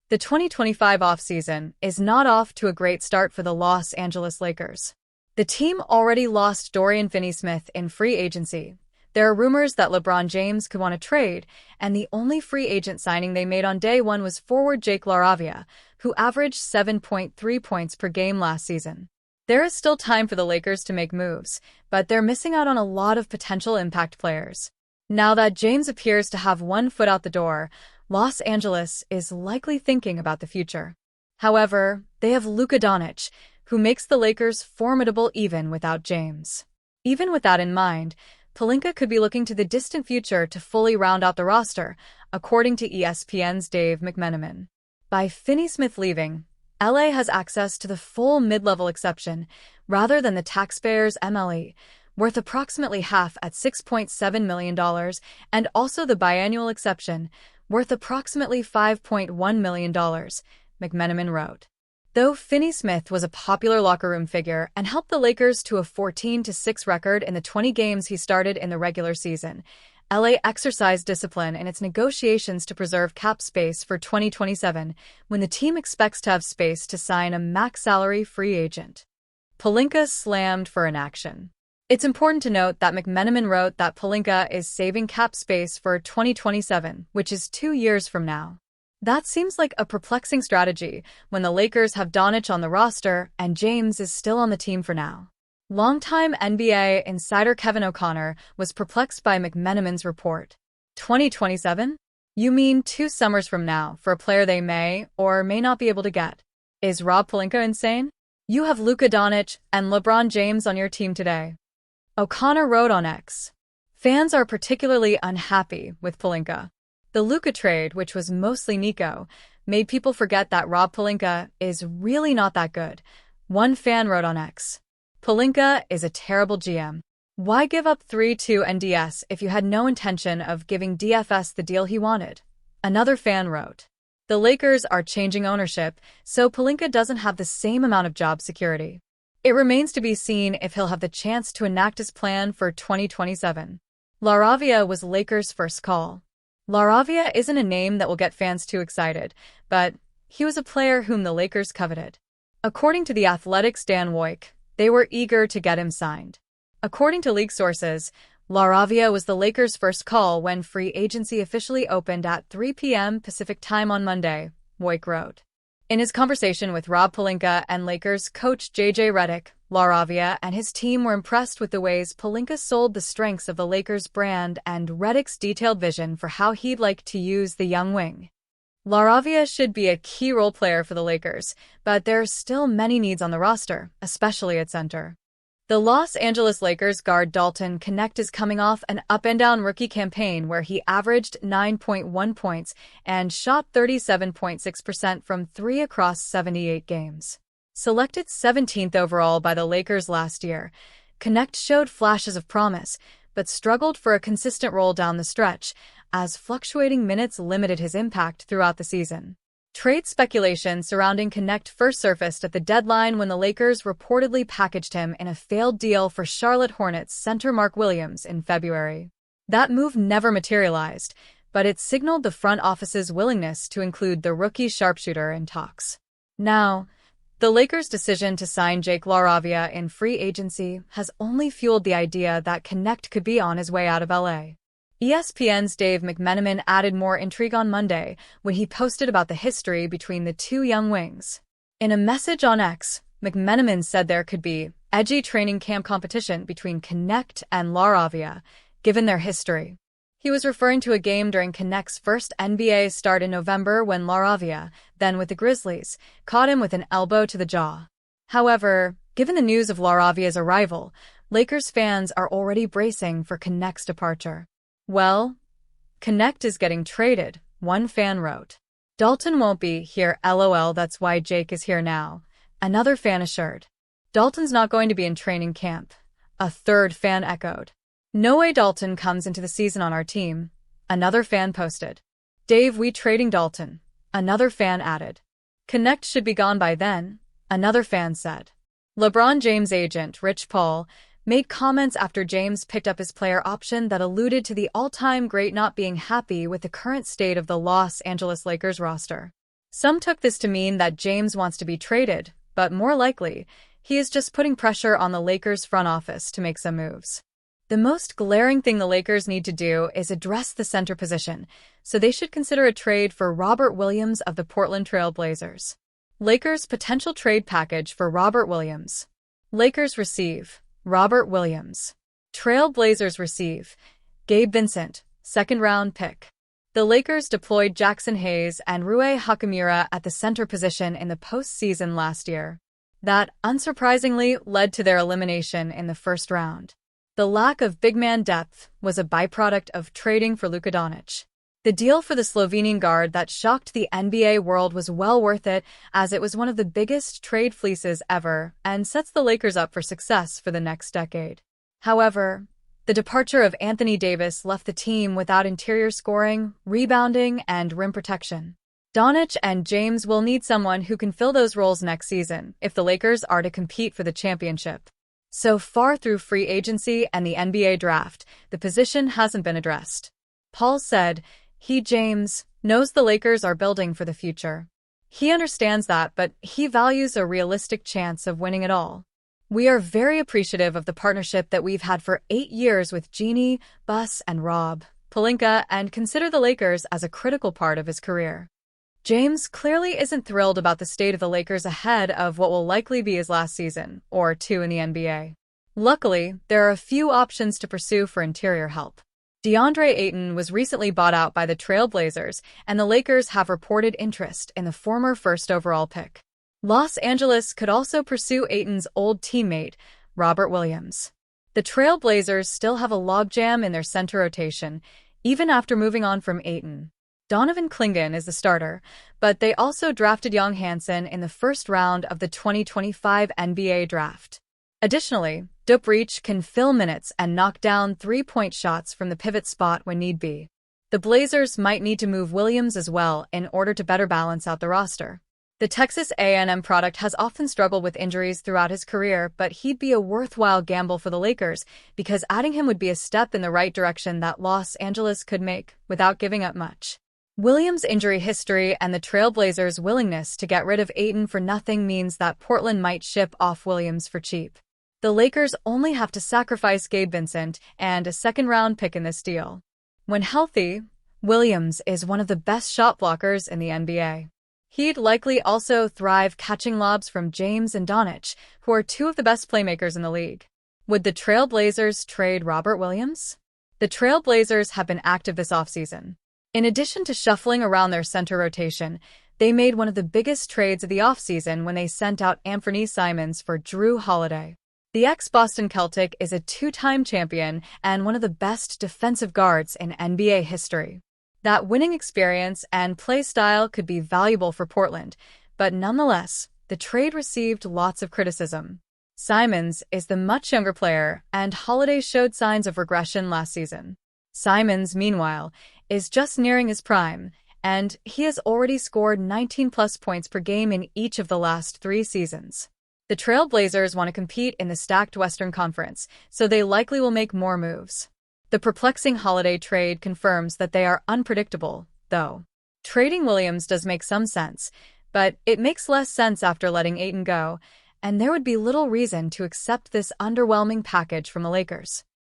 The 2025 offseason is not off to a great start for the Los Angeles Lakers. The team already lost Dorian Finney-Smith in free agency. There are rumors that LeBron James could want to trade, and the only free agent signing they made on day one was forward Jake LaRavia, who averaged 7.3 points per game last season. There is still time for the Lakers to make moves, but they're missing out on a lot of potential impact players. Now that James appears to have one foot out the door, Los Angeles is likely thinking about the future. However, they have Luka Doncic, who makes the Lakers formidable even without James. Even with that in mind, Pelinka could be looking to the distant future to fully round out the roster, according to ESPN's Dave McMenamin. By Finney-Smith leaving, LA has access to the full mid-level exception, rather than the taxpayers' MLE, worth approximately half at $6.7 million, and also the biannual exception, worth approximately $5.1 million, McMenamin wrote. Though Finney-Smith was a popular locker room figure and helped the Lakers to a 14-6 record in the 20 games he started in the regular season, LA exercised discipline in its negotiations to preserve cap space for 2027, when the team expects to have space to sign a max salary free agent. Pelinka slammed for inaction. It's important to note that McMenamin wrote that Pelinka is saving cap space for 2027, which is 2 years from now. That seems like a perplexing strategy when the Lakers have Doncic on the roster and James is still on the team for now. Longtime NBA insider Kevin O'Connor was perplexed by McMenamin's report. 2027? You mean 2 summers from now for a player they may or may not be able to get? Is Rob Pelinka insane? You have Luka Doncic and LeBron James on your team today. O'Connor wrote on X. Fans are particularly unhappy with Pelinka. The Luka trade, which was mostly Nico, made people forget that Rob Pelinka is really not that good. One fan wrote on X. Pelinka is a terrible GM. Why give up 3-2 NDS if you had no intention of giving DFS the deal he wanted? Another fan wrote. The Lakers are changing ownership, so Pelinka doesn't have the same amount of job security. It remains to be seen if he'll have the chance to enact his plan for 2027. LaRavia was Lakers' first call. LaRavia isn't a name that will get fans too excited, but he was a player whom the Lakers coveted. According to The Athletic's Dan Woik, they were eager to get him signed. According to league sources, LaRavia was the Lakers' first call when free agency officially opened at 3 p.m. Pacific time on Monday, Woik wrote. In his conversation with Rob Pelinka and Lakers coach J.J. Redick, LaRavia and his team were impressed with the ways Pelinka sold the strengths of the Lakers brand and Redick's detailed vision for how he'd like to use the young wing. LaRavia should be a key role player for the Lakers, but there are still many needs on the roster, especially at center. The Los Angeles Lakers guard Dalton Knecht is coming off an up-and-down rookie campaign where he averaged 9.1 points and shot 37.6% from 3 across 78 games. Selected 17th overall by the Lakers last year, Knecht showed flashes of promise, but struggled for a consistent role down the stretch, as fluctuating minutes limited his impact throughout the season. Trade speculation surrounding Knecht first surfaced at the deadline when the Lakers reportedly packaged him in a failed deal for Charlotte Hornets center Mark Williams in February. That move never materialized, but it signaled the front office's willingness to include the rookie sharpshooter in talks. Now, the Lakers' decision to sign Jake LaRavia in free agency has only fueled the idea that Knecht could be on his way out of LA. ESPN's Dave McMenamin added more intrigue on Monday when he posted about the history between the two young wings. In a message on X, McMenamin said there could be edgy training camp competition between Knecht and LaRavia, given their history. He was referring to a game during Knecht's first NBA start in November when LaRavia, then with the Grizzlies, caught him with an elbow to the jaw. However, given the news of LaRavia's arrival, Lakers fans are already bracing for Knecht's departure. Well, Knecht is getting traded, one fan wrote. Dalton won't be here, lol, that's why Jake is here now, another fan assured. Dalton's not going to be in training camp, a third fan echoed. No way Dalton comes into the season on our team, another fan posted. Dave, we trading Dalton, another fan added. Knecht should be gone by then, another fan said. LeBron James' agent, Rich Paul, made comments after James picked up his player option that alluded to the all-time great not being happy with the current state of the Los Angeles Lakers roster. Some took this to mean that James wants to be traded, but more likely, he is just putting pressure on the Lakers' front office to make some moves. The most glaring thing the Lakers need to do is address the center position, so they should consider a trade for Robert Williams of the Portland Trail Blazers. Lakers' potential trade package for Robert Williams. Lakers receive Robert Williams. Trail Blazers receive Gabe Vincent, second-round pick. The Lakers deployed Jackson Hayes and Rui Hachimura at the center position in the postseason last year. That, unsurprisingly, led to their elimination in the first round. The lack of big man depth was a byproduct of trading for Luka Doncic. The deal for the Slovenian guard that shocked the NBA world was well worth it, as it was one of the biggest trade fleeces ever and sets the Lakers up for success for the next decade. However, the departure of Anthony Davis left the team without interior scoring, rebounding, and rim protection. Doncic and James will need someone who can fill those roles next season if the Lakers are to compete for the championship. So far through free agency and the NBA draft, the position hasn't been addressed. Paul said, James, knows the Lakers are building for the future. He understands that, but he values a realistic chance of winning it all. We are very appreciative of the partnership that we've had for 8 years with Jeannie, Bus, and Rob Pelinka, and consider the Lakers as a critical part of his career. James clearly isn't thrilled about the state of the Lakers ahead of what will likely be his last season, or 2 in the NBA. Luckily, there are a few options to pursue for interior help. DeAndre Ayton was recently bought out by the Trail Blazers, and the Lakers have reported interest in the former first overall pick. Los Angeles could also pursue Ayton's old teammate, Robert Williams. The Trail Blazers still have a logjam in their center rotation, even after moving on from Ayton. Donovan Clingan is the starter, but they also drafted Young Hansen in the first round of the 2025 NBA draft. Additionally, Dupreach can fill minutes and knock down three-point shots from the pivot spot when need be. The Blazers might need to move Williams as well in order to better balance out the roster. The Texas A&M product has often struggled with injuries throughout his career, but he'd be a worthwhile gamble for the Lakers because adding him would be a step in the right direction that Los Angeles could make without giving up much. Williams' injury history and the Trail Blazers' willingness to get rid of Ayton for nothing means that Portland might ship off Williams for cheap. The Lakers only have to sacrifice Gabe Vincent and a second-round pick in this deal. When healthy, Williams is one of the best shot blockers in the NBA. He'd likely also thrive catching lobs from James and Doncic, who are 2 of the best playmakers in the league. Would the Trail Blazers trade Robert Williams? The Trail Blazers have been active this offseason. In addition to shuffling around their center rotation, they made one of the biggest trades of the offseason when they sent out Anthony Simons for Jrue Holiday. The ex-Boston Celtic is a 2-time champion and one of the best defensive guards in NBA history. That winning experience and play style could be valuable for Portland, but nonetheless, the trade received lots of criticism. Simons is the much younger player, and Holiday showed signs of regression last season. Simons, meanwhile, is just nearing his prime, and he has already scored 19-plus points per game in each of the last 3 seasons. The Trail Blazers want to compete in the stacked Western Conference, so they likely will make more moves. The perplexing Holiday trade confirms that they are unpredictable, though. Trading Williams does make some sense, but it makes less sense after letting Ayton go, and there would be little reason to accept this underwhelming package from the Lakers.